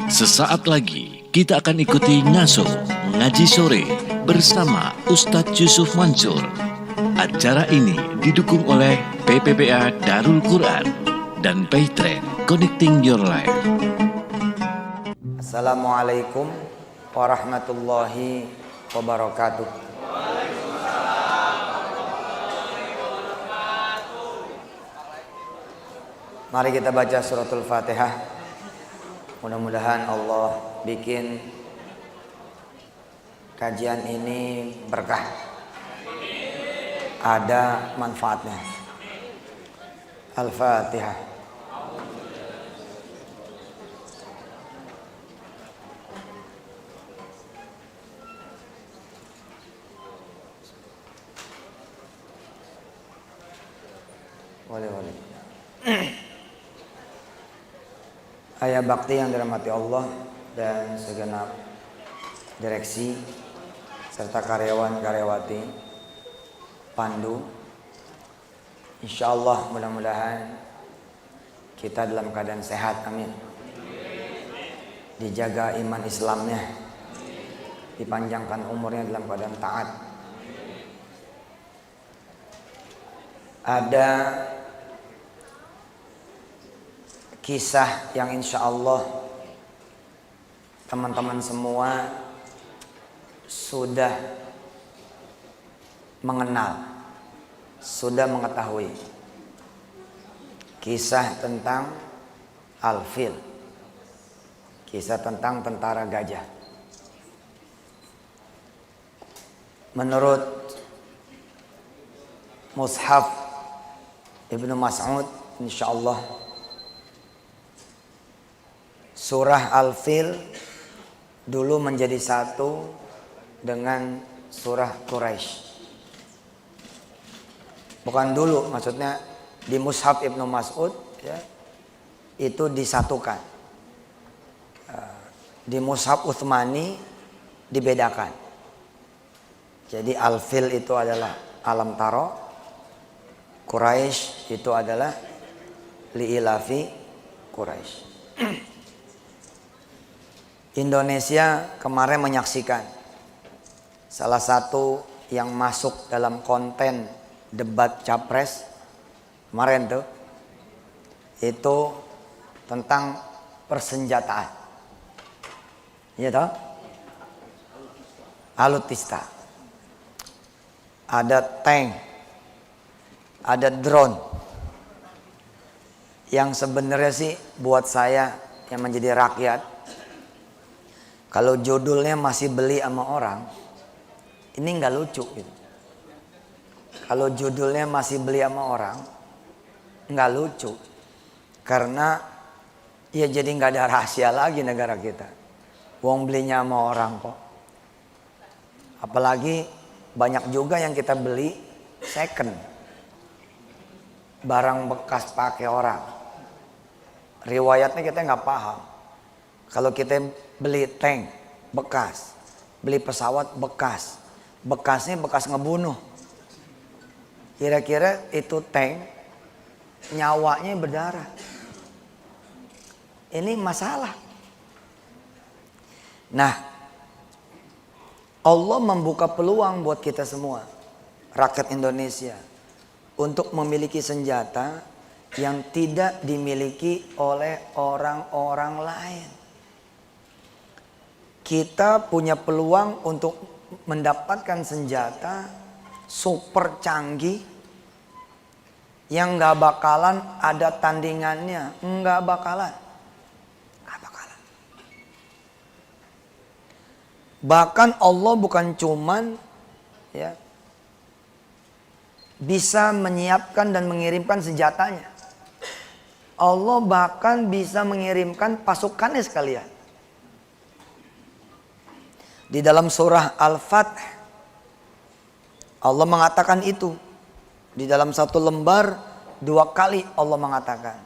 Sesaat lagi kita akan ikuti ngaso ngaji sore bersama Ustadz Yusuf Mansur. Acara ini didukung oleh PPPA Darul Quran dan Paytrade Connecting Your Life. Assalamualaikum warahmatullahi wabarakatuh. Mari kita baca suratul Fatihah. Mudah-mudahan Allah bikin kajian ini berkah, ada manfaatnya. Al-Fatihah. Boleh. Ayah bakti yang dirahmati Allah dan segenap direksi serta karyawan-karyawati Pandu. Insyaallah mudah-mudahan kita dalam keadaan sehat, amin. Dijaga iman Islamnya, dipanjangkan umurnya dalam keadaan taat. Ada kisah yang insya Allah teman-teman semua sudah mengenal, sudah mengetahui. Kisah tentang Al-Fil, kisah tentang tentara gajah. Menurut Mushaf Ibnu Mas'ud, insya Allah surah Al-Fil dulu menjadi satu dengan surah Quraisy. Bukan dulu, maksudnya di Mushaf Ibnu Mas'ud ya, itu disatukan. Di Mushaf Utsmani dibedakan. Jadi Al-Fil itu adalah alam taro, Quraisy itu adalah li'ilafi Quraisy. Indonesia kemarin menyaksikan salah satu yang masuk dalam konten debat capres kemarin tuh, itu tentang persenjataan. Iya toh? Alutista. Ada tank, ada drone. Yang sebenarnya sih buat saya yang menjadi rakyat, kalau judulnya masih beli sama orang, ini nggak lucu gitu. Kalau judulnya masih beli sama orang, nggak lucu. Karena ya jadi nggak ada rahasia lagi negara kita. Wong belinya sama orang kok. Apalagi banyak juga yang kita beli second. Barang bekas pakai orang. Riwayatnya kita nggak paham. Kalau kita beli tank bekas, beli pesawat bekas, bekasnya bekas ngebunuh. Kira-kira itu tank nyawanya berdarah. Ini masalah. Nah, Allah membuka peluang buat kita semua, rakyat Indonesia, untuk memiliki senjata yang tidak dimiliki oleh orang-orang lain. Kita punya peluang untuk mendapatkan senjata super canggih yang gak bakalan ada tandingannya. Gak bakalan. Bahkan Allah bukan cuman ya, bisa menyiapkan dan mengirimkan senjatanya. Allah bahkan bisa mengirimkan pasukannya sekalian. Di dalam surah Al-Fath Allah mengatakan itu. Di dalam satu lembar 2 kali Allah mengatakan,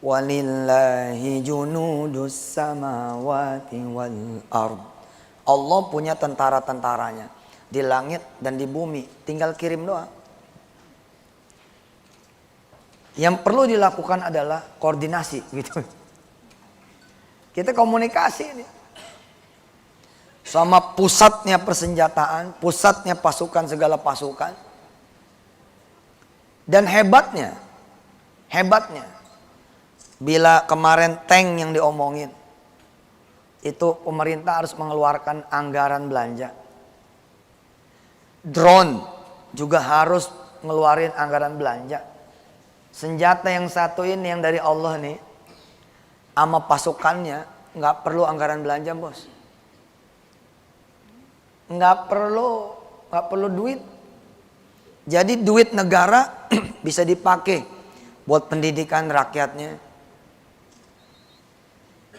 walillahi junudus samawati wal ard. Allah punya tentara-tentaranya di langit dan di bumi, tinggal kirim doang. Yang perlu dilakukan adalah koordinasi gitu. Kita komunikasi ini. Sama pusatnya persenjataan, pusatnya pasukan, segala pasukan. Dan hebatnya, bila kemarin tank yang diomongin, itu pemerintah harus mengeluarkan anggaran belanja. Drone juga harus ngeluarin anggaran belanja. Senjata yang satu ini yang dari Allah nih, sama pasukannya nggak perlu anggaran belanja, bos. Nggak perlu duit. Jadi duit negara bisa dipakai buat pendidikan rakyatnya,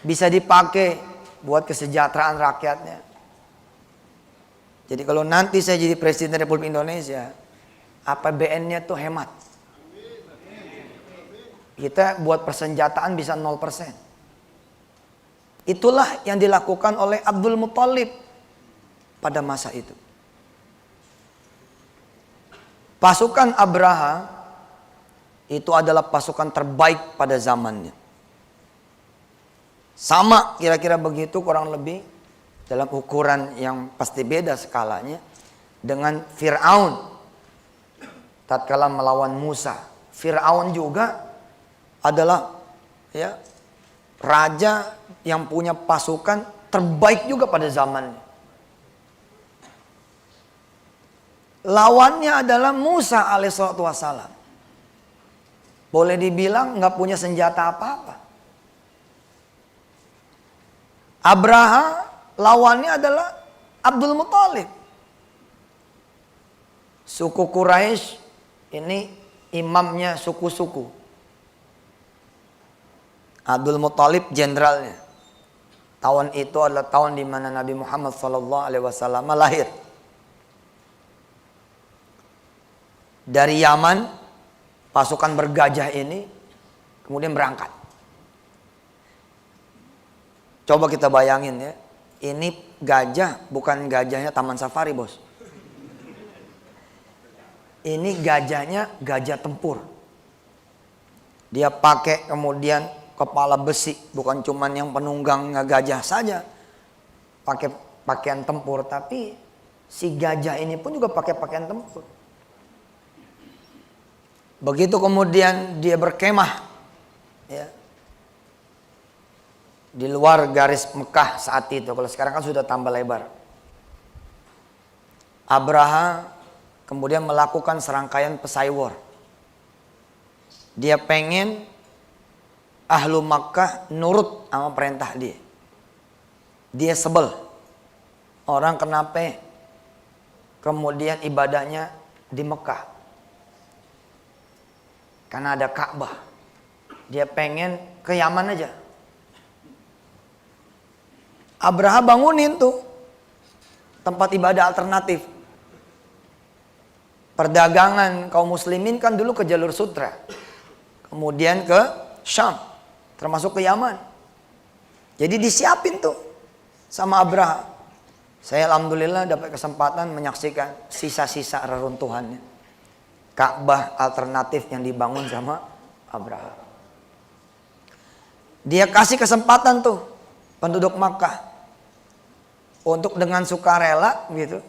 bisa dipakai buat kesejahteraan rakyatnya. Jadi kalau nanti saya jadi Presiden Republik Indonesia, APBN-nya tuh hemat. Kita buat persenjataan bisa 0%. Itulah yang dilakukan oleh Abdul Muthalib pada masa itu. Pasukan Abraha itu adalah pasukan terbaik pada zamannya. Sama kira-kira begitu kurang lebih dalam ukuran yang pasti beda skalanya dengan Fir'aun tatkala melawan Musa. Fir'aun juga adalah raja yang punya pasukan terbaik juga pada zamannya. Lawannya adalah Musa alaihissalatu wassalam. Boleh dibilang nggak punya senjata apa-apa. Abraha lawannya adalah Abdul Muthalib. Suku Quraisy ini imamnya suku-suku. Abdul Muthalib jenderalnya. Tahun itu adalah tahun di mana Nabi Muhammad SAW lahir. Dari Yaman, pasukan bergajah ini kemudian berangkat. Coba kita bayangin ya, ini gajah bukan gajahnya Taman Safari, bos. Ini gajahnya gajah tempur. Dia pakai kemudian kepala besi, bukan cuman yang penunggang gajah saja. Pakai pakaian tempur, tapi si gajah ini pun juga pakai pakaian tempur. Begitu kemudian dia berkemah ya, di luar garis Mekah saat itu. Kalau sekarang kan sudah tambah lebar. Abraha kemudian melakukan serangkaian pesaing. Dia pengen ahlu Makkah nurut sama perintah dia. Dia sebel. Orang kenapa kemudian ibadahnya di Mekah? Karena ada Ka'bah. Dia pengen ke Yaman aja. Abraha bangunin tuh tempat ibadah alternatif. Perdagangan kaum muslimin kan dulu ke jalur sutra. Kemudian ke Syam. Termasuk ke Yaman. Jadi disiapin tuh sama Abraha. Saya alhamdulillah dapat kesempatan menyaksikan sisa-sisa reruntuhannya. Ka'bah alternatif yang dibangun sama Abraha. Dia kasih kesempatan tuh penduduk Makkah untuk dengan sukarela gitu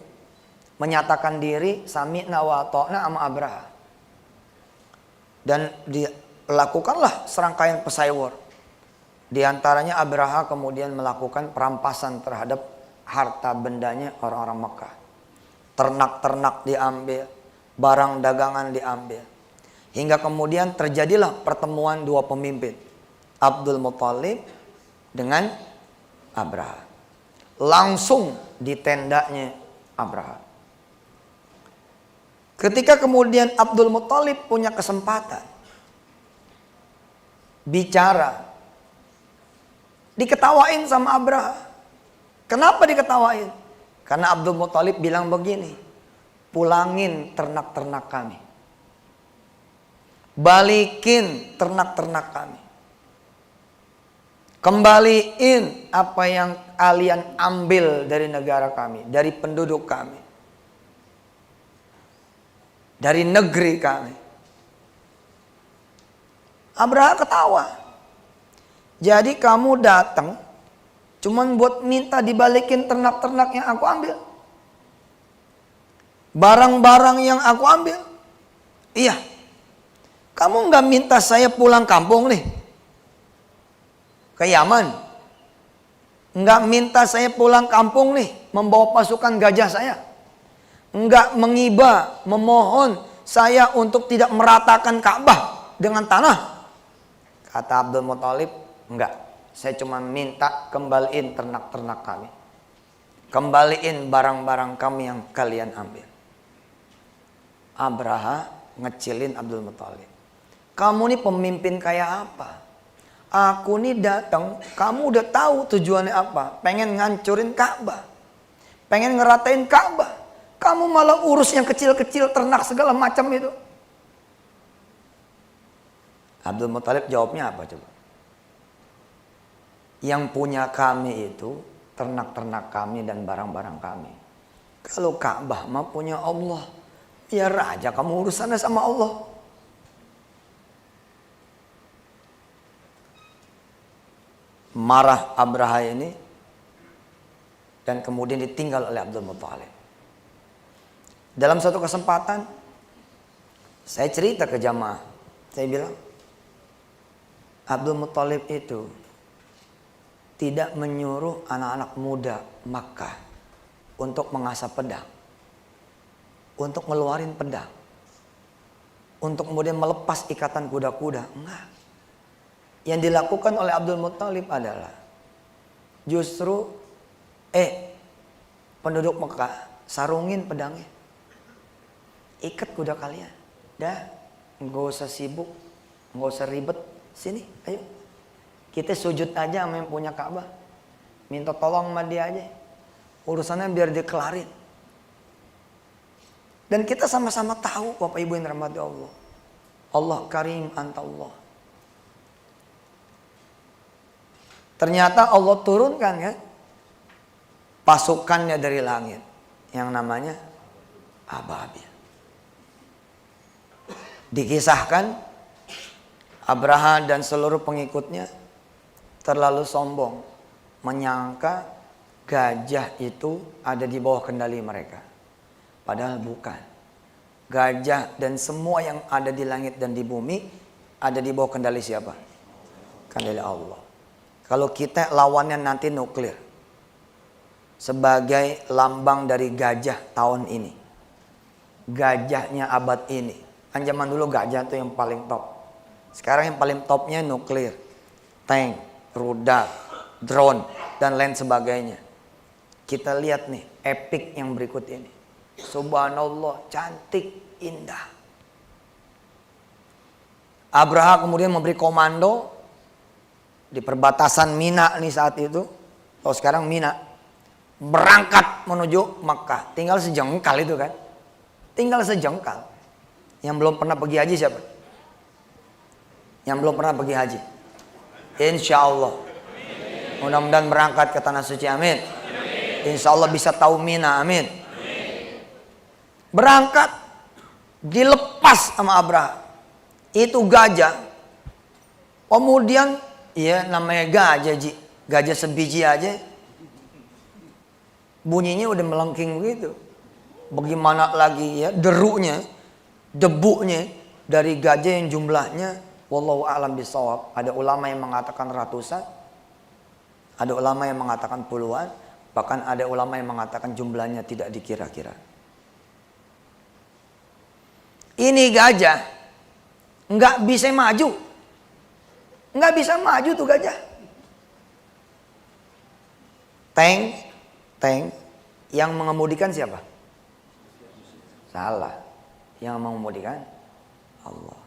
menyatakan diri sami'na wa ata'na sama Abraha. Dan dilakukanlah serangkaian pesaing. Di antaranya Abraha kemudian melakukan perampasan terhadap harta bendanya orang-orang Makkah. Ternak-ternak diambil, barang dagangan diambil. Hingga kemudian terjadilah pertemuan dua pemimpin, Abdul Muthalib dengan Abraha. Langsung di tendanya Abraha. Ketika kemudian Abdul Muthalib punya kesempatan bicara, diketawain sama Abraha. Kenapa diketawain? Karena Abdul Muthalib bilang begini, pulangin ternak-ternak kami. Balikin ternak-ternak kami. Kembaliin apa yang kalian ambil dari negara kami, dari penduduk kami, dari negeri kami. Abraha ketawa. Jadi kamu datang Cuman buat minta dibalikin ternak-ternak yang aku ambil. Barang-barang yang aku ambil. Iya. Kamu nggak minta saya pulang kampung nih. Ke Yaman. Nggak minta saya pulang kampung nih. Membawa pasukan gajah saya. Nggak mengiba, memohon saya untuk tidak meratakan Ka'bah dengan tanah. Kata Abdul Muthalib, enggak. Saya cuma minta kembaliin ternak-ternak kami. Kembaliin barang-barang kami yang kalian ambil. Abraha ngecilin Abdul Muthalib. Kamu nih pemimpin kayak apa? Aku nih datang, kamu udah tahu tujuannya apa? Pengen ngancurin Ka'bah. Pengen ngeratain Ka'bah. Kamu malah urus yang kecil-kecil, ternak segala macam itu. Abdul Muthalib jawabnya apa coba? Yang punya kami itu ternak-ternak kami dan barang-barang kami. Kalau Ka'bah mah punya Allah. Biar aja kamu urusannya sama Allah. Marah Abraha ini dan kemudian ditinggal oleh Abdul Muthalib. Dalam suatu kesempatan saya cerita ke jamaah. Saya bilang, Abdul Muthalib itu tidak menyuruh anak-anak muda Makkah untuk mengasah pedang, untuk ngeluarin pedang, untuk kemudian melepas ikatan kuda-kuda. Enggak. Yang dilakukan oleh Abdul Muthalib adalah justru penduduk Mekah sarungin pedangnya, ikat kuda kalian, dah nggak usah sibuk, nggak usah ribet, sini ayo kita sujud aja sama yang punya Ka'bah, minta tolong sama dia aja, urusannya biar dia kelarin. Dan kita sama-sama tahu Bapak Ibu yang dirahmati Allah, Allah Karim anta Allah. Ternyata Allah turunkan kan pasukannya dari langit yang namanya ababil. Dikisahkan Abraha dan seluruh pengikutnya terlalu sombong menyangka gajah itu ada di bawah kendali mereka. Padahal bukan. Gajah dan semua yang ada di langit dan di bumi ada di bawah kendali siapa? Kendali Allah. Kalau kita lawannya nanti nuklir sebagai lambang dari gajah tahun ini, gajahnya abad ini. Kan zaman dulu gajah itu yang paling top. Sekarang yang paling topnya nuklir, tank, rudal, drone, dan lain sebagainya. Kita lihat nih epic yang berikut ini. Subhanallah, cantik, indah. Abraha kemudian memberi komando di perbatasan Mina nih saat itu. Oh sekarang Mina. Berangkat menuju Makkah. Tinggal sejengkal itu kan. Tinggal sejengkal. Yang belum pernah pergi haji siapa? Yang belum pernah pergi haji. Insya Allah. Mudah-mudahan berangkat ke Tanah Suci, amin. Insya Allah bisa tahu Mina, amin. Berangkat. Dilepas sama Abraha. Itu gajah. Kemudian, ya namanya gajah, gajah sebiji aja. Bunyinya udah melengking begitu. Bagaimana lagi ya derunya, debunya dari gajah yang jumlahnya wallahu a'lam bishawab. Ada ulama yang mengatakan ratusan, ada ulama yang mengatakan puluhan, bahkan ada ulama yang mengatakan jumlahnya tidak dikira-kira. Ini gajah nggak bisa maju, nggak bisa maju tuh gajah. Tank yang mengemudikan siapa? Salah. Yang mengemudikan Allah.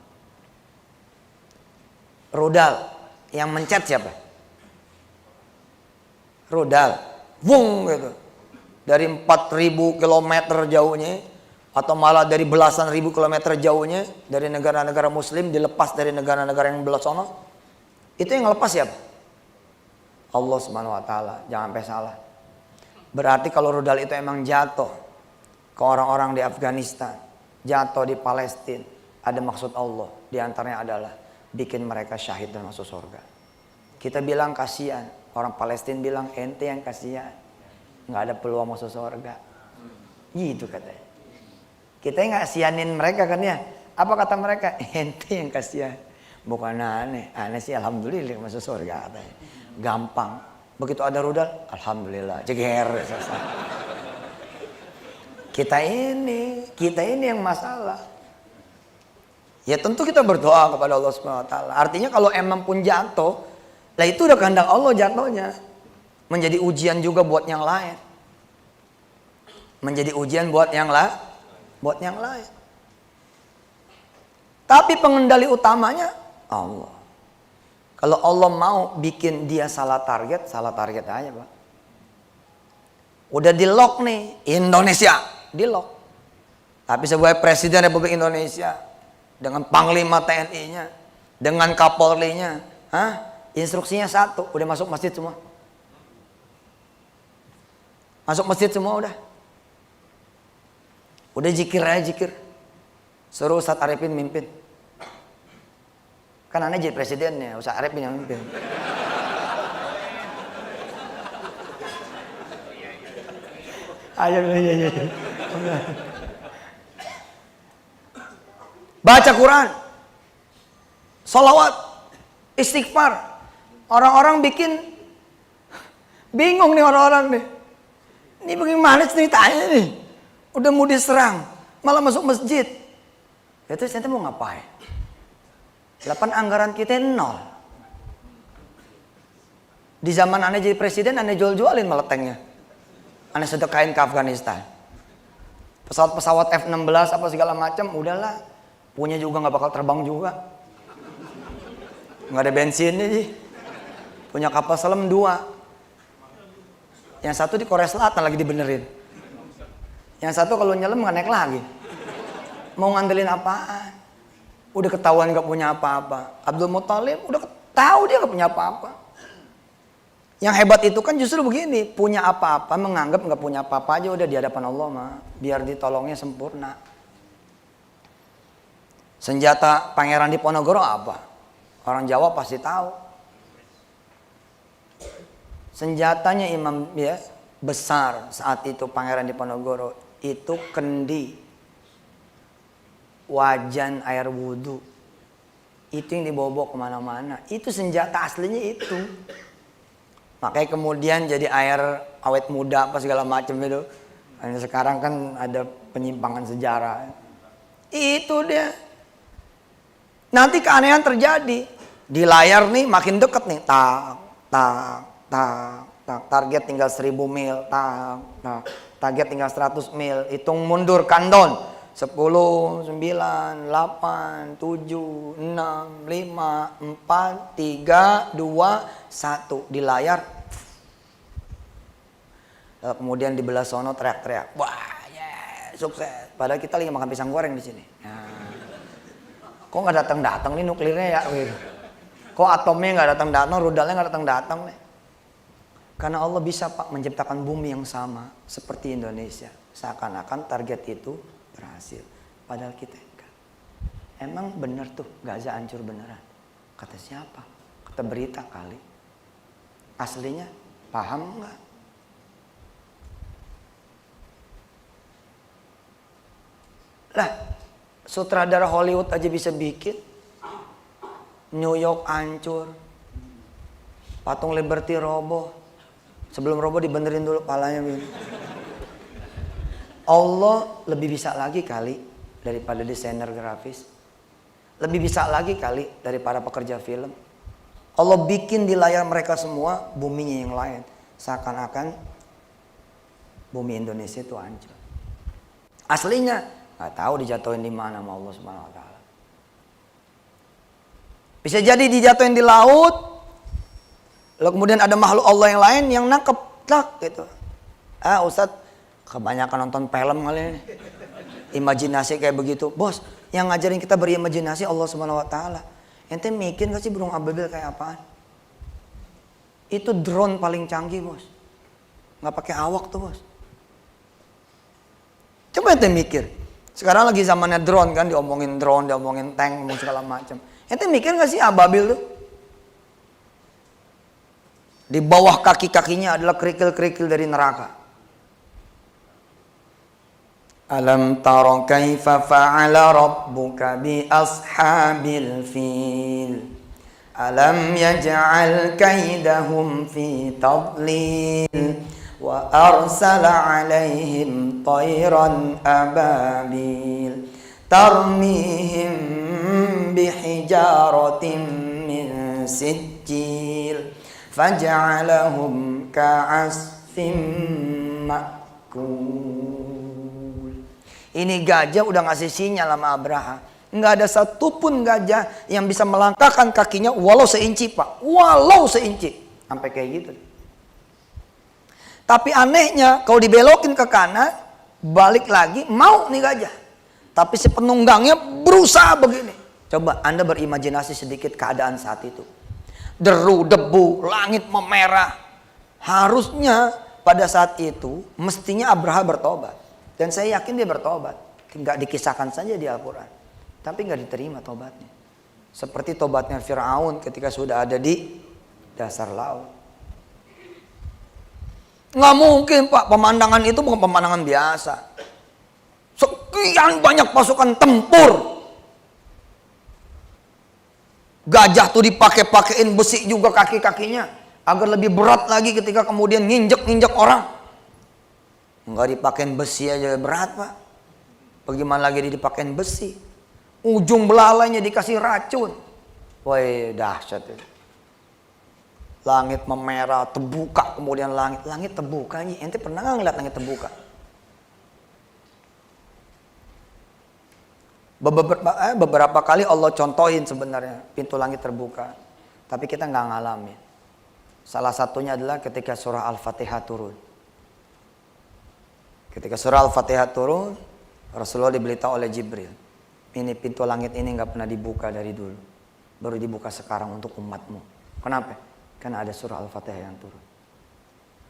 Rudal yang mencet siapa? Rudal. Wung gitu. Dari 4.000 kilometer jauhnya atau malah dari belasan ribu kilometer jauhnya dari negara-negara muslim dilepas dari negara-negara yang belah sono. Itu yang lepas siapa? Allah Subhanahu wa taala. Jangan sampai salah. Berarti kalau rudal itu emang jatuh ke orang-orang di Afghanistan, jatuh di Palestina, ada maksud Allah. Di antaranya adalah bikin mereka syahid dan masuk surga. Kita bilang kasihan, Orang Palestina bilang ente yang kasihan, nggak ada peluang masuk surga. Gitu katanya. Kita yang kasihanin mereka kan ya. Apa kata mereka? Ente yang kasihan. Bukan aneh. Aneh sih alhamdulillah masuk surga katanya. Gampang. Begitu ada rudal, alhamdulillah. Ceger. Selesai. Kita ini yang masalah. Ya tentu kita berdoa kepada Allah Subhanahu wa taala. Artinya kalau emang pun jatuh, lah itu udah kehendak Allah jatuhnya. Menjadi ujian juga buat yang lain. Menjadi ujian buat yang lain. Tapi pengendali utamanya Allah. Kalau Allah mau bikin dia salah target aja, Pak. Udah di lock nih, Indonesia di lock. Tapi sebagai Presiden Republik Indonesia dengan Panglima TNI-nya, dengan Kapolri-nya, instruksinya satu, udah masuk masjid semua. Masuk masjid semua udah. Udah zikir aja zikir. Suruh Ustadz Arifin mimpin. Kan aneh jadi presidennya, Ustadz Arifin yang mimpin. Ayo. Baca Quran. Sholawat. Istighfar. Orang-orang bikin bingung nih orang-orang nih. Ini bagaimana ceritanya nih? Udah mau diserang, malah masuk masjid. Ya terus nanti mau ngapain? 8 anggaran kita 0. Di zaman aneh jadi presiden, aneh jual-jualin malah tanknya. Aneh sedekahin ke Afghanistan. Pesawat-pesawat F-16 apa segala macam, udahlah. Punya juga nggak bakal terbang juga. Nggak ada bensinnya sih. Punya kapal selam 2. Yang satu di Korea Selatan lagi dibenerin. Yang satu kalau nyelam nggak naik lagi. Mau ngandelin apaan? Udah ketahuan nggak punya apa-apa. Abdul Muthalib udah tahu dia nggak punya apa-apa. Yang hebat itu kan justru begini, punya apa-apa menganggap nggak punya apa-apa aja udah di hadapan Allah mah, biar ditolongnya sempurna. Senjata Pangeran Diponegoro apa? Orang Jawa pasti tahu. Senjatanya Imam ya besar saat itu Pangeran Diponegoro itu kendi, wajan air wudhu, itu yang dibawa kemana-mana. Itu senjata aslinya itu. Makanya kemudian jadi air awet muda apa segala macam itu. Sekarang kan ada penyimpangan sejarah. Itu dia. Nanti keanehan terjadi di layar nih makin deket nih, target tinggal 1000 mil, target tinggal 100 mil, hitung mundur countdown 10, 9, 8, 7, 6, 5, 4, 3, 2, 1 di layar. Lalu kemudian di belah sono teriak-teriak, wah yeah, sukses. Padahal kita lagi makan pisang goreng di sini. Kok nggak datang-datang nih nuklirnya ya? Kok atomnya nggak datang-datang, rudalnya nggak datang-datang nih? Karena Allah bisa Pak menciptakan bumi yang sama seperti Indonesia. Seakan-akan target itu berhasil. Padahal kita enggak. Emang bener tuh Gaza hancur beneran? Kata siapa? Kata berita kali. Aslinya paham enggak? Lah, sutradara Hollywood aja bisa bikin. New York hancur. Patung Liberty roboh. Sebelum roboh dibenerin dulu palanya. Allah lebih bisa lagi kali daripada desainer grafis. Lebih bisa lagi kali daripada pekerja film. Allah bikin di layar mereka semua buminya yang lain. Seakan-akan bumi Indonesia itu hancur. Aslinya nggak tahu dijatuhin di mana sama Allah Subhanahu wa taala. Bisa jadi dijatuhin di laut. Lalu kemudian ada makhluk Allah yang lain yang nangkep gitu. Ustadz kebanyakan nonton film kali ini. Imajinasi kayak begitu. Bos, yang ngajarin kita berimajinasi Allah Subhanahu wa taala. Ente mikir gak sih burung ababil kayak apaan? Itu drone paling canggih, Bos. Nggak pakai awak tuh, Bos. Coba ente mikir. Sekarang lagi zamannya drone kan, diomongin drone, diomongin tank, ngomong segala macam. Ente mikir gak sih ababil tuh? Di bawah kaki-kakinya adalah kerikil-kerikil dari neraka. Alam tara kaifa fa'ala rabbuka bi ashabil fil. Alam yaj'al kaidahum fi tadlil wa arsala 'alaihim tayran ababil tarmihim bihijaratin min sijil faj'alahum ka'asfim ma'kul. Ini gajah udah ngasih sinyal sama Abraha. Nggak ada satupun gajah yang bisa melangkahkan kakinya walau seinci, Pak. Walau seinci. Sampai kayak gitu. Tapi anehnya kalau dibelokin ke kanan, balik lagi mau nih gajah. Tapi si penunggangnya berusaha begini. Coba Anda berimajinasi sedikit keadaan saat itu. Deru, debu, langit memerah. Harusnya pada saat itu mestinya Abraha bertobat. Dan saya yakin dia bertobat. Nggak dikisahkan saja di Al-Quran. Tapi nggak diterima tobatnya. Seperti tobatnya Fir'aun ketika sudah ada di dasar laut. Nggak mungkin, Pak, pemandangan itu bukan pemandangan biasa. Sekian banyak pasukan tempur. Gajah tuh dipakai-pakein besi juga kaki-kakinya agar lebih berat lagi ketika kemudian nginjek-nginjek orang. Nggak dipakein besi aja berat, Pak. Bagaimana lagi dipakein besi? Ujung belalainya dikasih racun. Woi, dahsyat itu. Langit memerah, terbuka kemudian langit. Langit terbuka. Ente pernah nggak ngeliat langit terbuka? Beberapa kali Allah contohin sebenarnya pintu langit terbuka. Tapi kita nggak ngalamin. Salah satunya adalah ketika surah Al-Fatihah turun. Ketika surah Al-Fatihah turun, Rasulullah diberitahu oleh Jibril. Ini pintu langit ini nggak pernah dibuka dari dulu. Baru dibuka sekarang untuk umatmu. Kenapa? Karena ada surah Al-Fatihah yang turun.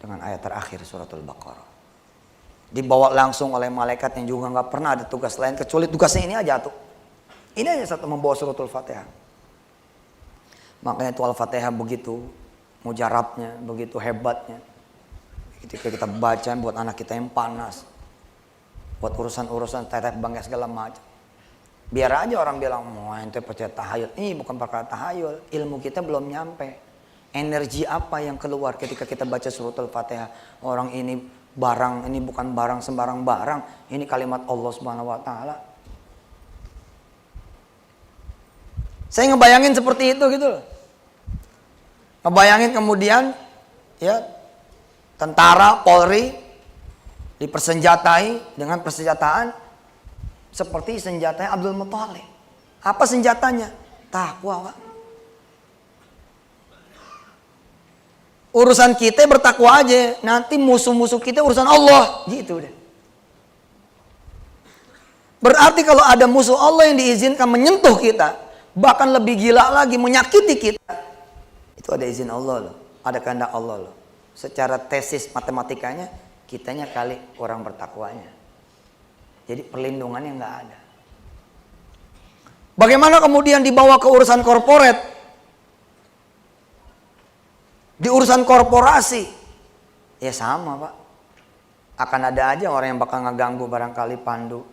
Dengan ayat terakhir suratul Baqarah. Dibawa langsung oleh malaikat yang juga nggak pernah ada tugas lain. Kecuali tugasnya ini aja tuh. Ini aja satu membawa suratul Fatihah. Makanya itu Al-Fatihah begitu mujarabnya, begitu hebatnya. Ketika kita baca buat anak kita yang panas. Buat urusan-urusan teteh bangga segala macam. Biar aja orang bilang, mau ente percaya tahayul. Ini bukan perkara tahayul. Ilmu kita belum nyampe. Energi apa yang keluar ketika kita baca suratul Fatihah. Orang ini barang, ini bukan barang sembarang barang. Ini kalimat Allah Subhanahu wa Ta'ala. Saya ngebayangin seperti itu gitu loh. Ngebayangin kemudian ya tentara, Polri dipersenjatai dengan persenjataan seperti senjatanya Abdul Muthalib. Apa senjatanya? Takwa, Pak. Urusan kita bertakwa aja. Nanti musuh-musuh kita urusan Allah. Gitu deh. Berarti kalau ada musuh Allah yang diizinkan menyentuh kita, bahkan lebih gila lagi menyakiti kita, itu ada izin Allah loh. Ada kehendak Allah loh. Secara tesis matematikanya, kitanya kali orang bertakwanya. Jadi perlindungannya nggak ada. Bagaimana kemudian dibawa ke urusan korporat? Di urusan korporasi, ya sama, Pak. Akan ada aja orang yang bakal ngeganggu barangkali Pandu.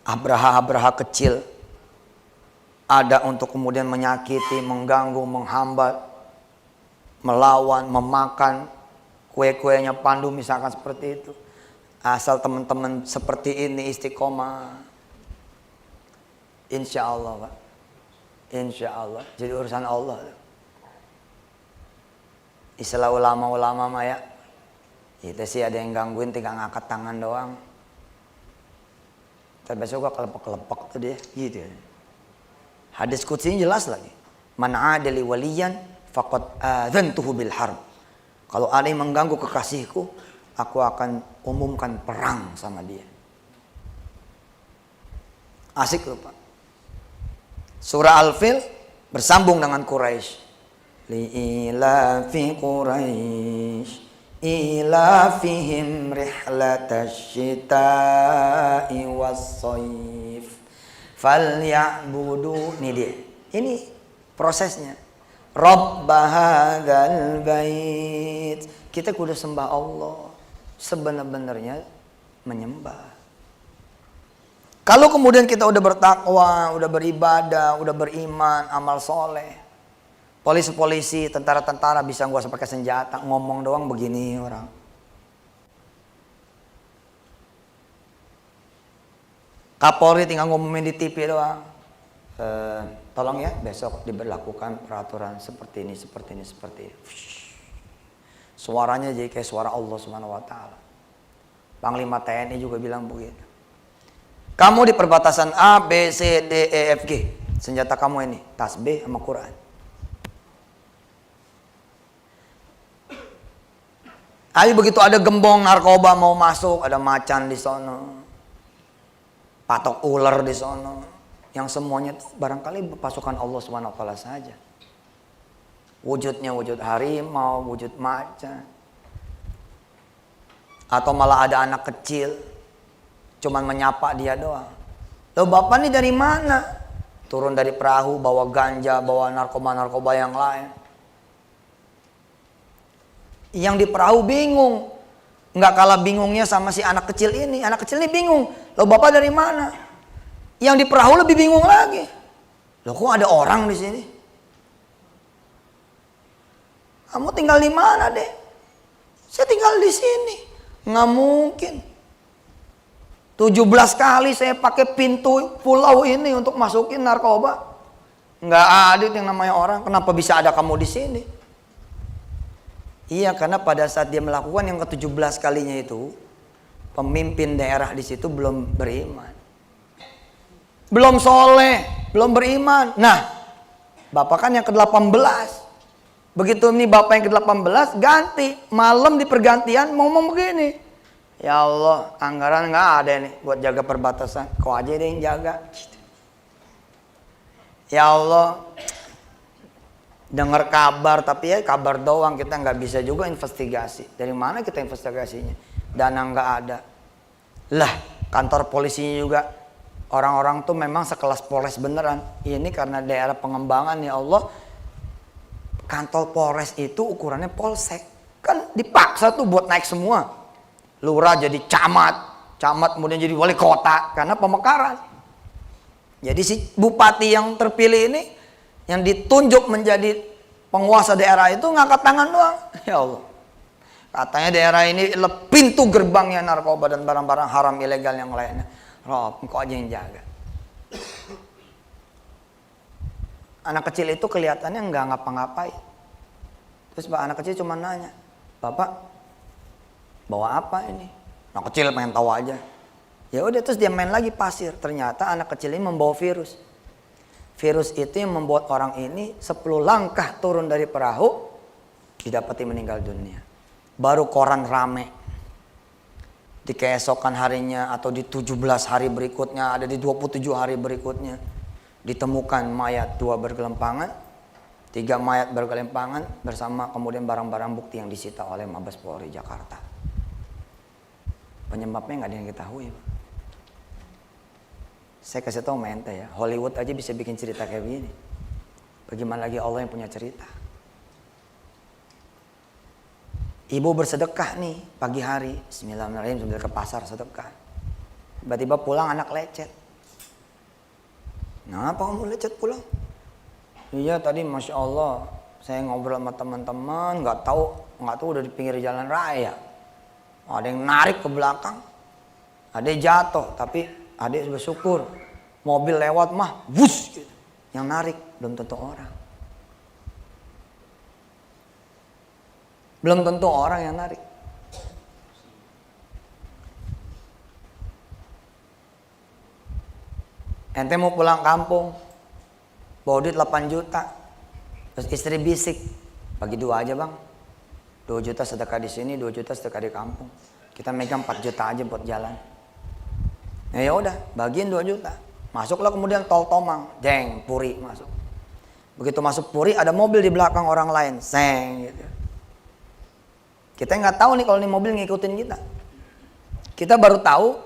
Abraha kecil. Ada untuk kemudian menyakiti, mengganggu, menghambat, melawan, memakan kue-kuenya Pandu misalkan seperti itu. Asal teman-teman seperti ini istiqomah. Insya Allah, Pak. Insya Allah. Jadi urusan Allah. Istilah ulama-ulama mah ya. Itu sih ada yang gangguin tinggal ngangkat tangan doang. Tapi besok gua kelepek-kelepek tuh dia. Gitu ya. Hadis qudsi jelas lagi. Man adali waliyan faqad adzantuhu bil harb. Kalau ada yang mengganggu kekasihku, aku akan umumkan perang sama dia. Asik loh, Pak. Surah Al-Fil bersambung dengan Quraisy. Li'ilafi Quraisy ilafihim rihlatash syita'i was-shayf falyabudu. Ini dia. Ini prosesnya. Rabb hadzal bait. Kita kudu sembah Allah sebenar-benarnya menyembah. Kalau kemudian kita udah bertakwa, udah beribadah, udah beriman, amal soleh, polisi-polisi, tentara-tentara bisa nggak usah pakai senjata, ngomong doang begini orang. Kapolri tinggal ngomongin di TV doang. Tolong ya besok diberlakukan peraturan seperti ini, seperti ini, seperti ini. Suaranya jadi kayak suara Allah Subhanahu wa taala. Panglima TNI juga bilang begitu. Kamu di perbatasan A, B, C, D, E, F, G. Senjata kamu ini tasbih sama Quran. Ayo begitu ada gembong narkoba mau masuk, ada macan di sono, patok ular di sono, yang semuanya barangkali pasukan Allah Subhanahu wa taala saja. Wujudnya wujud harimau, wujud macan. Atau malah ada anak kecil cuman menyapa dia doang. Loh bapak ini dari mana? Turun dari perahu bawa ganja, bawa narkoba-narkoba yang lain. Yang di perahu bingung. Nggak kalah bingungnya sama si anak kecil ini. Anak kecil ini bingung. Loh bapak dari mana? Yang di perahu lebih bingung lagi. Loh kok ada orang di sini? Kamu tinggal di mana, Dek? Saya tinggal di sini. Nggak mungkin. 17 kali saya pakai pintu pulau ini untuk masukin narkoba. Nggak ada yang namanya orang. Kenapa bisa ada kamu di sini? Iya, karena pada saat dia melakukan yang ke-17 kalinya itu, pemimpin daerah di situ belum beriman. Belum soleh, belum beriman. Nah, bapak kan yang ke-18. Begitu ini bapak yang ke-18 ganti. Malam di pergantian ngomong begini. Ya Allah, anggaran nggak ada nih buat jaga perbatasan. Kau aja deh yang jaga. Ya Allah, dengar kabar tapi ya kabar doang, kita nggak bisa juga investigasi. Dari mana kita investigasinya? Dana nggak ada. Lah, kantor polisinya juga orang-orang tuh memang sekelas Polres beneran. Ini karena daerah pengembangan ya Allah. Kantor Polres itu ukurannya polsek. Kan dipaksa tuh buat naik semua. Lurah jadi camat, camat kemudian jadi wali kota karena pemekaran. Jadi si bupati yang terpilih ini yang ditunjuk menjadi penguasa daerah itu ngangkat tangan doang. Ya Allah. Katanya daerah ini pintu gerbangnya narkoba dan barang-barang haram ilegal yang lainnya. Rob, engkau aja yang jaga. Anak kecil itu kelihatannya nggak ngapa-ngapain. Terus anak kecil cuma nanya, Bapak bawa apa ini? Anak kecil pengen tahu aja. Ya udah terus dia main lagi pasir. Ternyata anak kecil ini membawa virus. Virus itu yang membuat orang ini 10 langkah turun dari perahu didapati meninggal dunia. Baru koran rame. Di keesokan harinya atau di 17 hari berikutnya, ada di 27 hari berikutnya ditemukan mayat 2 bergelimpangan, 3 mayat bergelimpangan bersama kemudian barang-barang bukti yang disita oleh Mabes Polri Jakarta. Penyebabnya nggak ada yang ketahui. Saya kasih tahu mente ya, Hollywood aja bisa bikin cerita kayak begini. Bagaimana lagi Allah yang punya cerita? Ibu bersedekah nih pagi hari, Bismillahirrahmanirrahim, sambil ke pasar sedekah. Tiba-tiba pulang anak lecet. Kenapa kamu lecet pulang? Iya tadi Masya Allah, saya ngobrol sama teman-teman, nggak tahu udah di pinggir jalan raya. Ada yang narik ke belakang, ada yang jatuh, tapi ada yang bersyukur. Mobil lewat mah, wus, gitu. Yang narik belum tentu orang. Belum tentu orang yang narik. Ente mau pulang kampung, bawa duit 8 juta, terus istri bisik, bagi 2 aja bang. 2 juta sedekah di sini, 2 juta sedekah di kampung. Kita megang 4 juta aja buat jalan. Ya udah, bagiin 2 juta. Masuklah kemudian tol Tomang, jeng, Puri masuk. Begitu masuk Puri ada mobil di belakang orang lain, seng gitu. Kita nggak tahu nih kalau nih mobil ngikutin kita. Kita baru tahu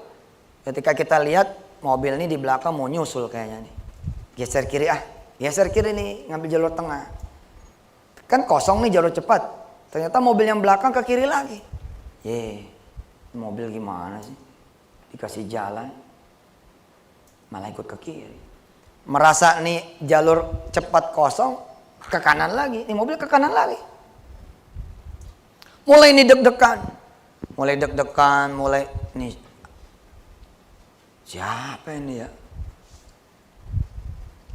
ketika kita lihat mobil ini di belakang mau nyusul kayaknya nih. Geser kiri geser kiri nih, ngambil jalur tengah. Kan kosong nih jalur cepat. Ternyata mobil yang belakang ke kiri lagi. Mobil gimana sih? Dikasih jalan, malah ikut ke kiri. Merasa nih jalur cepat kosong, ke kanan lagi. Nih mobil ke kanan lagi. Mulai nih deg-degan. Mulai nih. Siapa ini ya?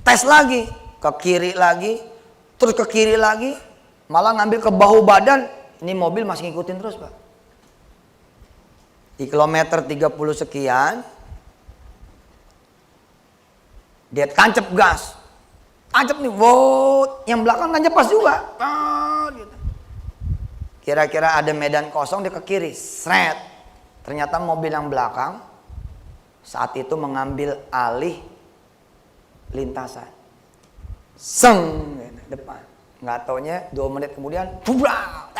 Tes lagi, ke kiri lagi, terus ke kiri lagi, malah ngambil ke bahu badan. Ini mobil masih ngikutin terus, Pak. Di kilometer 30 sekian, dia tancap gas. Tancap nih, wow, yang belakang tancap pas juga. Gitu. Kira-kira ada medan kosong, dia ke kiri, sret. Ternyata mobil yang belakang saat itu mengambil alih lintasan. Seng, depan. Nggak taunya 2 menit kemudian, bubrak,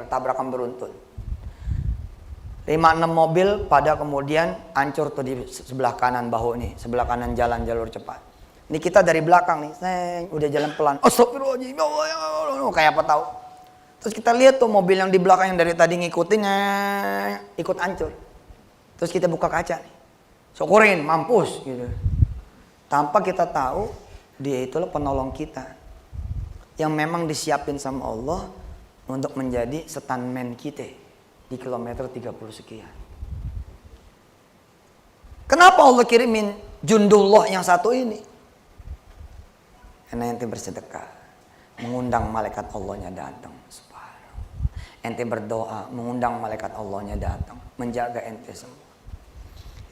tabrakan beruntun. 5-6 mobil pada kemudian hancur tuh di sebelah kanan bahu nih, sebelah kanan jalan jalur cepat. Ini kita dari belakang nih, udah jalan pelan. Astagfirullahaladzim, kayak apa tahu. Terus kita lihat tuh mobil yang di belakang yang dari tadi ngikutin, ikut hancur. Terus kita buka kaca nih, syukurin, mampus gitu. Tanpa kita tahu dia itulah penolong kita, yang memang disiapin sama Allah untuk menjadi stuntman kita di kilometer 30 sekian. Kenapa Allah kirimin Jundullah yang satu ini? Karena ente bersedekah, mengundang malaikat Allahnya datang. Ente berdoa, mengundang malaikat Allahnya datang, menjaga ente semua.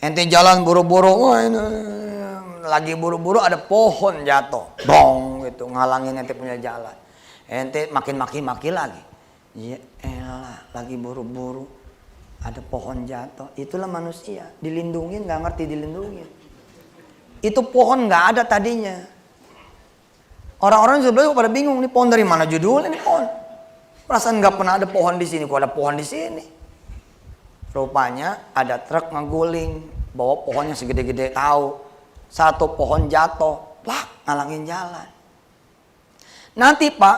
Ente jalan buru-buru, lagi buru-buru ada pohon jatuh, bong gitu, ngalangin ente punya jalan. Ente makin maki-maki lagi. Ya elah, lagi buru-buru ada pohon jatuh. Itulah manusia, dilindungin nggak ngerti dilindungin. Itu pohon nggak ada tadinya. Orang-orang sebelah pada bingung, nih pohon dari mana judulnya nih pohon? Perasaan nggak pernah ada pohon di sini, kok ada pohon di sini. Rupanya ada truk ngeguling, bawa pohonnya segede-gede tahu. Satu pohon jatuh, ngalangin jalan. Nanti Pak,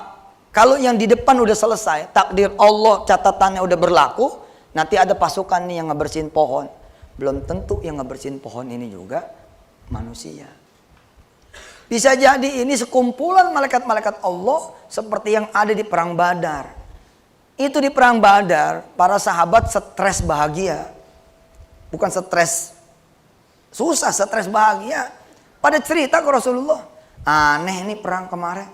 kalau yang di depan udah selesai, takdir Allah catatannya udah berlaku, nanti ada pasukan nih yang ngebersihin pohon. Belum tentu yang ngebersihin pohon ini juga manusia. Bisa jadi ini sekumpulan malaikat-malaikat Allah seperti yang ada di perang Badar. Itu di perang Badar, para sahabat stres bahagia. Bukan stres susah, stres bahagia. Pada cerita ke Rasulullah, aneh nih perang kemarin.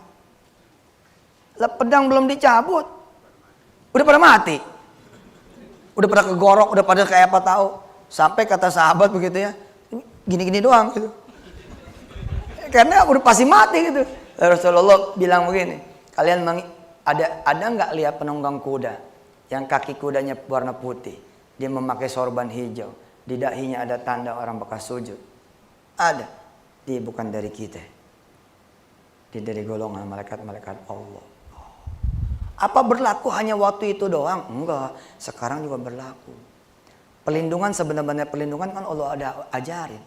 Pedang belum dicabut, udah pada mati. Udah pada kegorok, udah pada kayak apa tahu. Sampai kata sahabat begitu ya, gini-gini doang gitu. Karena udah pasti mati gitu. Rasulullah bilang begini, kalian ada nggak lihat penunggang kuda yang kaki kudanya warna putih, dia memakai sorban hijau, di dahinya ada tanda orang bekas sujud? Ada. Dia bukan dari kita, dia dari golongan malaikat-malaikat Allah. Apa berlaku hanya waktu itu doang? Enggak, sekarang juga berlaku. Pelindungan, sebenarnya pelindungan kan Allah ada ajarin,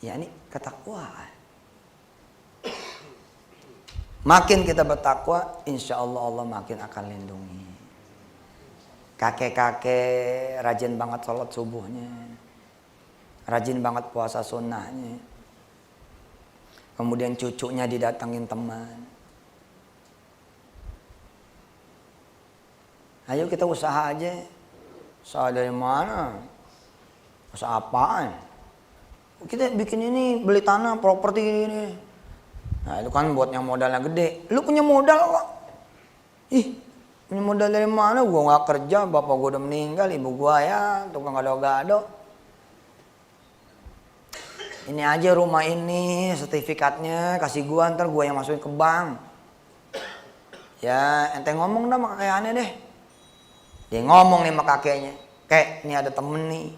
ya ini ketakwaan. Makin kita bertakwa, insya Allah Allah makin akan lindungi. Kakek-kakek rajin banget sholat subuhnya, rajin banget puasa sunnahnya. Kemudian cucunya didatangin teman. Ayo kita usaha aja. Usaha dari mana? Usaha apaan? Kita bikin ini, beli tanah, properti ini. Nah itu kan buat yang modalnya gede. Lu punya modal kok? Ih, punya modal dari mana? Gua gak kerja, bapak gua udah meninggal, ibu gua ya tukang gado-gado. Ini aja rumah ini, sertifikatnya kasih gua, ntar gua yang masukin ke bank. Ya ente ngomong dah sama kakek aneh deh. Dia ngomong nih sama kakeknya, kek ini ada temen nih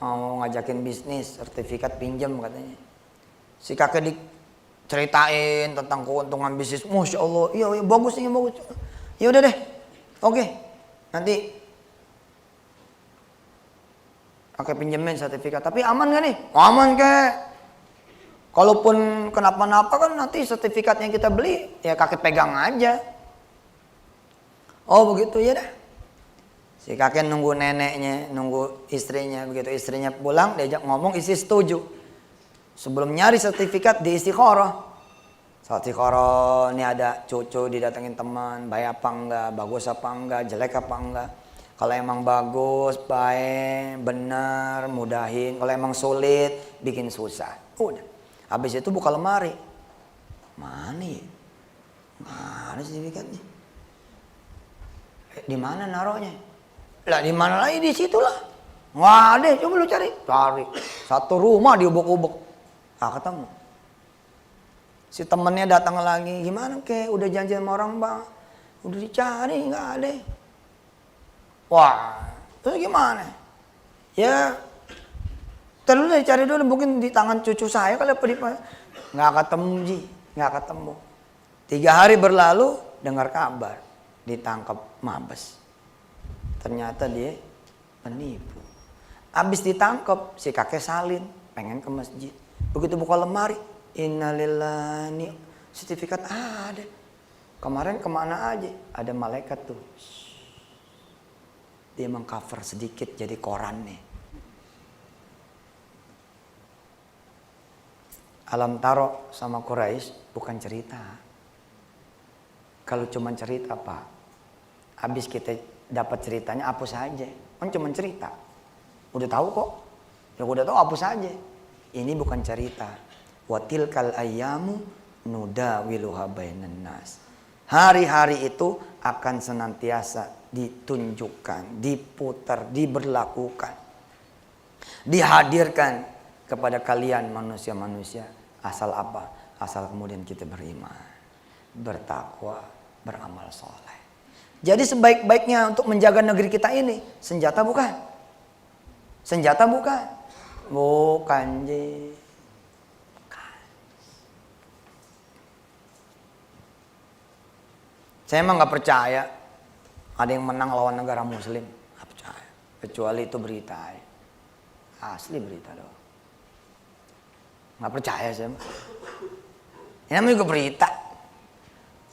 mau ngajakin bisnis, sertifikat pinjam katanya. Si kakek diceritain tentang keuntungan bisnis. Masya Allah, iya bagus nih, bagus. Ya udah deh, oke. Nanti kakek pinjemin sertifikat, tapi aman gak nih? Aman kek. Kalaupun kenapa-napa kan nanti sertifikatnya kita beli, ya kakek pegang aja. Oh begitu ya dah. Si kakek nunggu neneknya, nunggu istrinya. Begitu istrinya pulang, diajak ngomong, istri setuju. Sebelum nyari sertifikat di istikharah. Saat istikharah, ini ada cucu didatengin teman, baik apa enggak, bagus apa enggak, jelek apa enggak. Kalau emang bagus, baik, benar, mudahin. Kalau emang sulit, bikin susah. Udah. Habis itu buka lemari. Mana ya? Mana sertifikatnya? Di mana naruhnya? Lah di mana lagi, di situ lah. Wah deh, coba lu cari. Cari. Satu rumah diubek-ubek. Tak ketemu. Si temennya datang lagi. Gimana kek? Udah janji sama orang bang. Udah dicari, nggak ada. Wah, terus gimana? Ya, terus cari dulu, mungkin di tangan cucu saya kali apa di mana. Nggak ketemu Ji, nggak ketemu. 3 hari berlalu, dengar kabar. Ditangkap Mabes. Ternyata dia penipu. Abis ditangkap, si kakek salin, pengen ke masjid. Begitu buka lemari, innalillahi, sertifikat ada. Kemarin kemana aja? Ada malaikat tuh. Dia mengcover sedikit jadi koran nih. Alam taro sama Quraisy bukan cerita. Kalau cuma cerita Pak, habis kita dapat ceritanya hapus aja. Kan cuma cerita. Udah tahu kok. Ya udah tahu hapus aja. Ini bukan cerita. Wa tilkal ayyamu nudawiluha bainan nas. Hari-hari itu akan senantiasa ditunjukkan, diputar, diberlakukan, dihadirkan kepada kalian manusia-manusia. Asal apa? Asal kemudian kita beriman, bertakwa, beramal soleh. Jadi sebaik-baiknya untuk menjaga negeri kita ini, senjata bukan? Senjata bukan? Bukan, Ji. Bukan. Saya emang gak percaya ada yang menang lawan negara muslim. Gak percaya. Kecuali itu berita. Asli berita doang. Gak percaya saya. Ini namanya juga berita.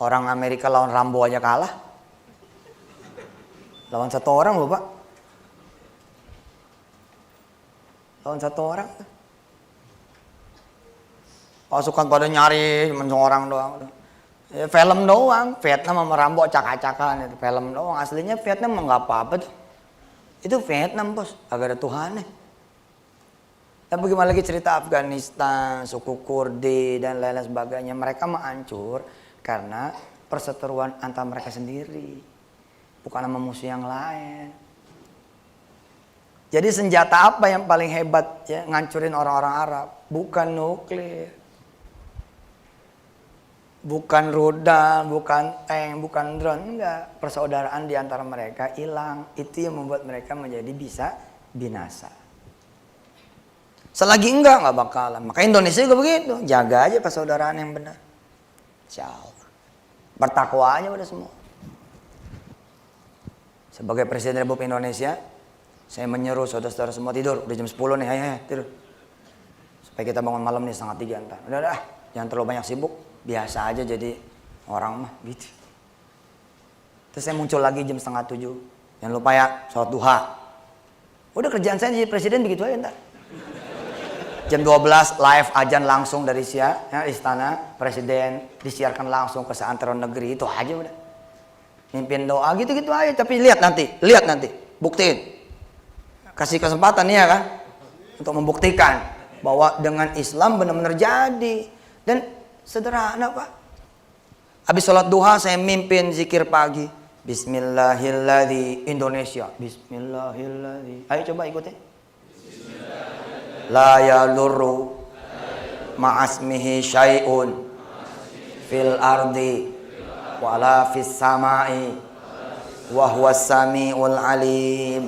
Orang Amerika lawan Rambo aja kalah. Lawan 1 orang loh Pak. Lawan 1 orang. Pasukan pada nyari cuma 1 orang doang. Ya, film doang. Vietnam sama Rambo acak-acakan itu. Film doang. Aslinya Vietnam mah gak apa-apa tuh. Itu Vietnam bos. Agak ada Tuhannya. Dan bagaimana lagi cerita Afghanistan, suku Kurdi dan lain-lain sebagainya. Mereka mah hancur karena perseteruan antara mereka sendiri. Bukan sama musuh yang lain. Jadi senjata apa yang paling hebat ya ngancurin orang-orang Arab? Bukan nuklir. Bukan rudal, bukan tank, bukan drone. Enggak. Persaudaraan di antara mereka hilang. Itu yang membuat mereka menjadi bisa binasa. Selagi enggak bakalan. Maka Indonesia juga begitu. Jaga aja persaudaraan yang benar. Insyaallah. Bertakwa aja udah semua. Sebagai Presiden Republik Indonesia, saya menyeru saudara-saudara semua tidur. Udah jam 10 nih, ayo tidur. Supaya kita bangun malam nih 2:30 ntar. Udah, jangan terlalu banyak sibuk. Biasa aja jadi orang mah gitu. Terus saya muncul lagi jam 6:30. Jangan lupa ya, sholat duha. Udah kerjaan saya jadi presiden begitu aja ntar. Jam 12 live ajan langsung dari istana presiden, disiarkan langsung ke seantero negeri. Itu aja udah. Mimpin doa gitu-gitu aja. Tapi lihat nanti, buktiin. Kasih kesempatan ya kan untuk membuktikan bahwa dengan Islam benar-benar jadi. Dan sederhana Pak. Habis sholat duha saya mimpin zikir pagi. Bismillahilladzi Indonesia. Bismillahilladzi. Ayo coba ikutin. La yadurru ma'asmihi syai'un fil ardi wala fis samai wa huwas samiul alim.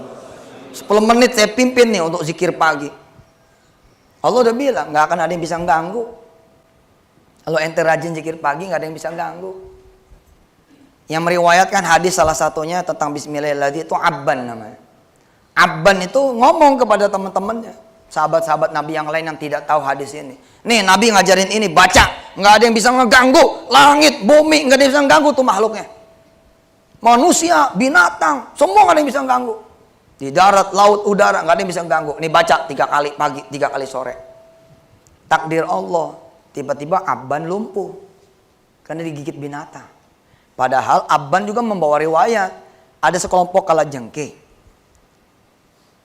10 menit saya pimpin nih untuk zikir pagi. Allah udah bilang gak akan ada yang bisa ganggu. Kalau ente rajin zikir pagi gak ada yang bisa ganggu. Yang meriwayatkan hadis salah satunya tentang bismillahirrahmanirrahim itu Abban namanya. Abban itu ngomong kepada teman-temannya, sahabat-sahabat Nabi yang lain yang tidak tahu hadis ini. Nih Nabi ngajarin ini, baca. Nggak ada yang bisa ngeganggu. Langit, bumi, nggak ada yang bisa ngeganggu tuh makhluknya. Manusia, binatang, semua nggak ada yang bisa ngeganggu. Di darat, laut, udara, nggak ada yang bisa ngeganggu. Nih baca 3 kali pagi, 3 kali sore. Takdir Allah, tiba-tiba Abban lumpuh. Karena digigit binatang. Padahal Abban juga membawa riwayat. Ada sekelompok kalajengking.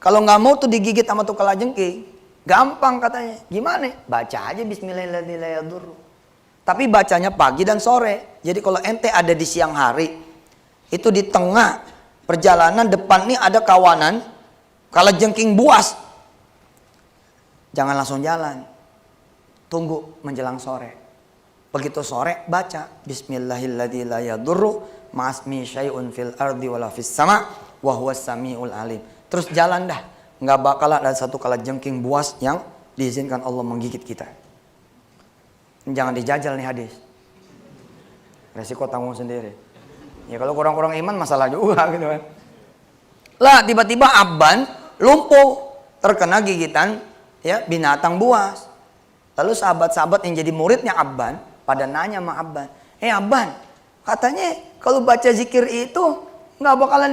Kalau nggak mau tuh digigit sama tuh kalajengking, gampang katanya. Gimana? Baca aja bismillahirrahmanirrahim. Tapi bacanya pagi dan sore. Jadi kalau ente ada di siang hari, itu di tengah perjalanan depan nih ada kawanan kalajengking buas. Jangan langsung jalan. Tunggu menjelang sore. Begitu sore baca bismillahirrahmanirrahim. Ma'asmi syai'un fil ardi wala fis sama wa huwas samiul alim. Terus jalan dah. Nggak bakal ada satu kalajengking buas yang diizinkan Allah menggigit kita. Jangan dijajal nih hadis. Resiko tanggung sendiri. Ya kalau kurang-kurang iman masalah juga gitu kan. Lah tiba-tiba Abban lumpuh terkena gigitan ya binatang buas. Lalu sahabat-sahabat yang jadi muridnya Abban pada nanya sama Abban, Abban, katanya kalau baca zikir itu nggak bakalan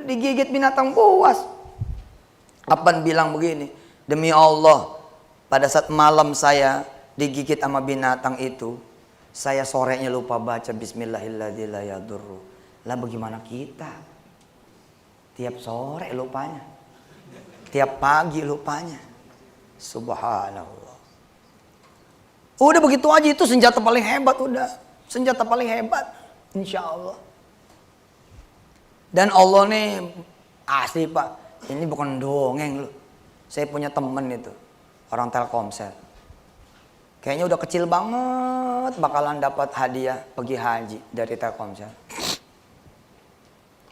digigit binatang buas. Abban bilang begini, demi Allah, pada saat malam saya digigit sama binatang itu, saya sorenya lupa baca bismillahirrahmanirrahim. Lah bagaimana kita? Tiap sore lupanya, tiap pagi lupanya. Subhanallah. Udah begitu aja, itu senjata paling hebat udah. Senjata paling hebat. Insya Allah. Dan Allah nih asli Pak. Ini bukan dongeng loh. Saya punya temen itu. Orang Telkomsel. Kayaknya udah kecil banget bakalan dapat hadiah pergi haji dari Telkomsel.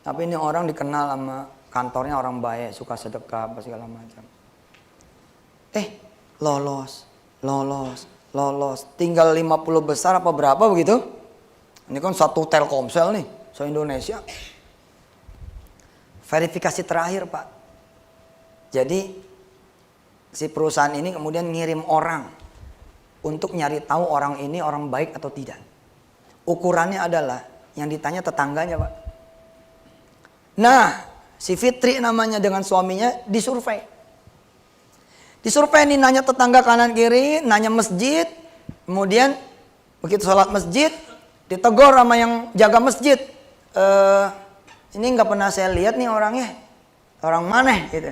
Tapi ini orang dikenal sama kantornya orang baik. Suka sedekah apa segala macam. Lolos. Tinggal 50 besar apa berapa begitu? Ini kan satu Telkomsel nih, se-Indonesia. Verifikasi terakhir Pak. Jadi si perusahaan ini kemudian ngirim orang untuk nyari tahu orang ini orang baik atau tidak. Ukurannya adalah yang ditanya tetangganya Pak. Nah, si Fitri namanya dengan suaminya disurvei. Disurvei nih, nanya tetangga kanan kiri, nanya masjid. Kemudian begitu sholat masjid, ditegur sama yang jaga masjid. Ini nggak pernah saya lihat nih orangnya. Orang mana gitu.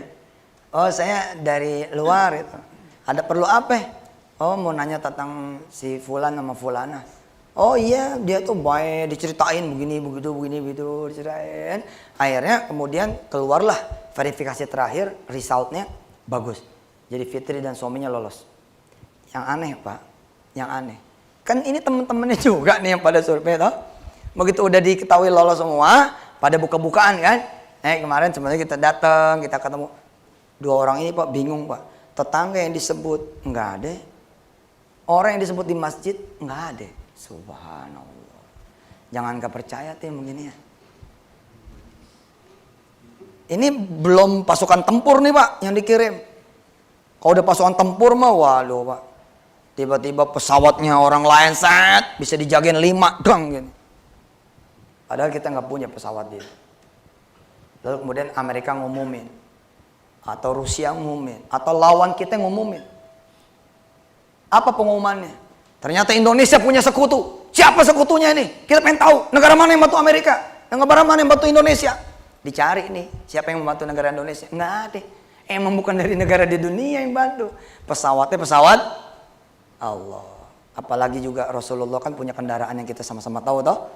Oh saya dari luar gitu. Ada perlu apa? Oh mau nanya tentang si Fulan sama Fulana. Oh iya dia tuh baik, diceritain begini begitu diceritain. Akhirnya kemudian keluarlah verifikasi terakhir, resultnya bagus. Jadi Fitri dan suaminya lolos. Yang aneh Pak, yang aneh. Kan ini teman-temannya juga nih yang pada survei toh. Begitu udah diketahui lolos semua, pada buka-bukaan kan. Kemarin sebenarnya kita datang, kita ketemu. 2 orang ini Pak bingung Pak. Tetangga yang disebut enggak ada. Orang yang disebut di masjid enggak ada. Subhanallah. Jangan gak percaya tuh yang begini ya. Ini belum pasukan tempur nih Pak yang dikirim. Kalau udah pasukan tempur mah waduh Pak. Tiba-tiba pesawatnya orang lain bisa dijagain 5 dong gitu. Padahal kita nggak punya pesawat itu. Lalu kemudian Amerika ngumumin. Atau Rusia ngumumin. Atau lawan kita ngumumin. Apa pengumumannya? Ternyata Indonesia punya sekutu. Siapa sekutunya ini? Kita pengen tahu negara mana yang bantu Amerika. Negara mana yang bantu Indonesia. Dicari nih siapa yang membantu negara Indonesia. Nggak ada. Emang bukan dari negara di dunia yang bantu. Pesawatnya pesawat Allah. Apalagi juga Rasulullah kan punya kendaraan yang kita sama-sama tahu toh.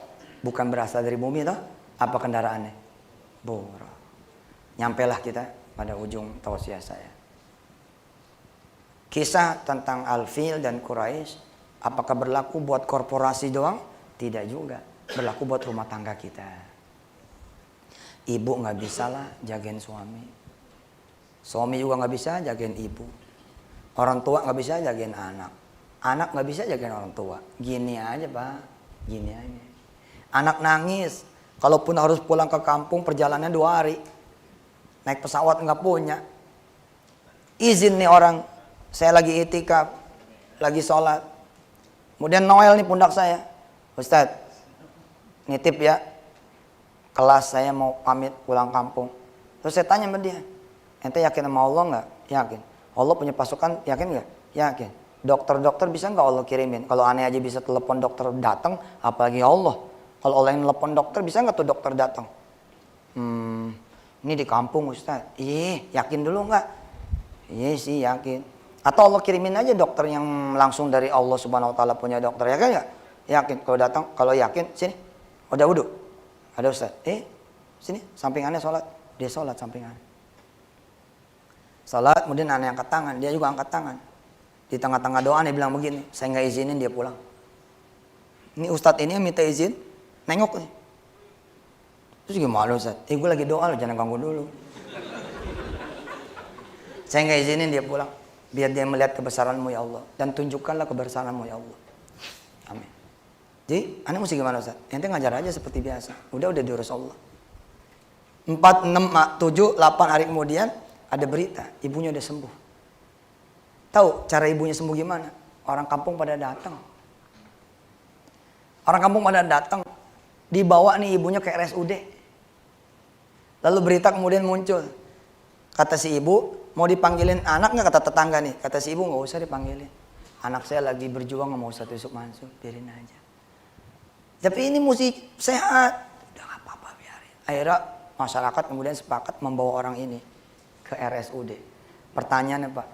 Bukan berasal dari bumi toh. Apa kendaraannya? Buruk. Nyampelah kita pada ujung tausiah saya. Kisah tentang Al-Fil dan Quraisy, apakah berlaku buat korporasi doang? Tidak juga. Berlaku buat rumah tangga kita. Ibu nggak bisa lah jagain suami. Suami juga nggak bisa jagain ibu. Orang tua nggak bisa jagain anak. Anak nggak bisa jagain orang tua. Gini aja Pak, gini aja. Anak nangis, kalaupun harus pulang ke kampung perjalanannya 2 hari. Naik pesawat nggak punya. izin nih orang, saya lagi itikaf, lagi sholat. Kemudian Noel nih pundak saya, Ustadz, nitip ya, kelas saya mau pamit pulang kampung. Terus saya tanya sama dia, ente yakin sama Allah nggak? Yakin. Allah punya pasukan, yakin nggak? Yakin. Dokter-dokter bisa nggak Allah kirimin? Kalau aneh aja bisa telepon dokter datang, apalagi Allah. Kalau Allah yang telepon dokter, bisa nggak tuh dokter datang? Ini di kampung Ustaz. Yakin dulu nggak? Iya sih yakin. Atau Allah kirimin aja dokter yang langsung dari Allah Subhanahu Wa Taala punya dokter, yakin nggak? Yakin. Kalau datang, kalau yakin, sini. Udah wudhu. Ada Ustaz. Sini. Sampingannya sholat. Dia sholat sampingan. Sholat, kemudian aneh angkat tangan. Dia juga angkat tangan. Di tengah-tengah doa dia bilang begini, saya nggak izinin dia pulang. Ini Ustadz ini yang minta izin, nengok nih. Terus gimana Ustadz? Gue lagi doa loh, jangan ganggu dulu. Saya nggak izinin dia pulang, biar dia melihat kebesaranmu ya Allah, dan tunjukkanlah kebesaranmu ya Allah. Amin. Jadi, aneh mesti gimana Ustadz? Ente ngajar aja seperti biasa. Udah diurus Allah. 4, 6, 7, 8 hari kemudian ada berita, ibunya udah sembuh. Tahu cara ibunya sembuh gimana? Orang kampung pada datang. Orang kampung pada datang, dibawa nih ibunya ke RSUD. Lalu berita kemudian muncul. Kata si ibu, mau dipanggilin anak nggak, kata tetangga nih. Kata si ibu, nggak usah dipanggilin. Anak saya lagi berjuang sama Ustadz Yusuf Mansur, biarin aja. Tapi ini mesti sehat. Udah nggak apa-apa, biarin. Akhirnya masyarakat kemudian sepakat membawa orang ini ke RSUD. Pertanyaannya Pak,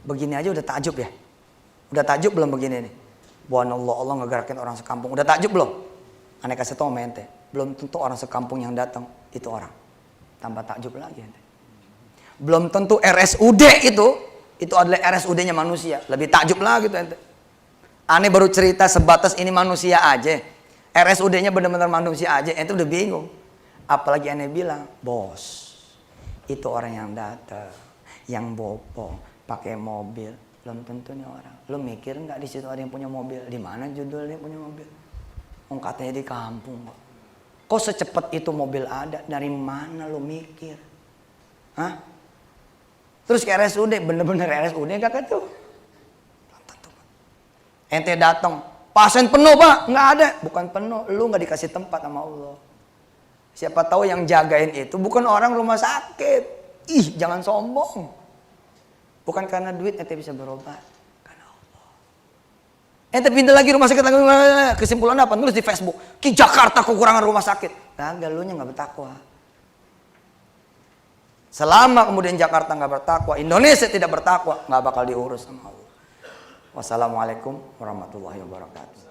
begini aja udah takjub ya? Udah takjub belum begini nih? Subhanallah, Allah ngegerakin orang sekampung. Udah takjub belum? Aneh kasih tau sama ente, belum tentu orang sekampung yang datang itu orang. Tambah takjub lagi ente. Belum tentu RSUD itu adalah RSUD-nya manusia. Lebih takjub lagi tuh ente. Aneh baru cerita sebatas ini manusia aja. RSUD-nya benar-benar manusia aja, ente udah bingung. Apalagi aneh bilang, bos, itu orang yang datang, yang bopong, pakai mobil, belum tentu nih orang. Lo mikir nggak di situ ada yang punya mobil? Di mana judulnya punya mobil? Katanya di kampung kok. Kok secepat itu mobil ada? Dari mana lo mikir? Hah? Terus ke RSUD, bener-bener RSUD kakak tuh? Belum tentu. Ente datang, pasien penuh Pak? Nggak ada. Bukan penuh, lo nggak dikasih tempat sama Allah. Siapa tahu yang jagain itu bukan orang rumah sakit. Jangan sombong. Bukan karena duit ente bisa berobat, karena Allah. Ente pindah lagi rumah sakit lagi, kesimpulan apa? Nulis di Facebook, Ki Jakarta kekurangan rumah sakit. Kagak, lu nya nggak bertakwa. Selama kemudian Jakarta nggak bertakwa, Indonesia tidak bertakwa, nggak bakal diurus sama Allah. Wassalamualaikum warahmatullahi wabarakatuh.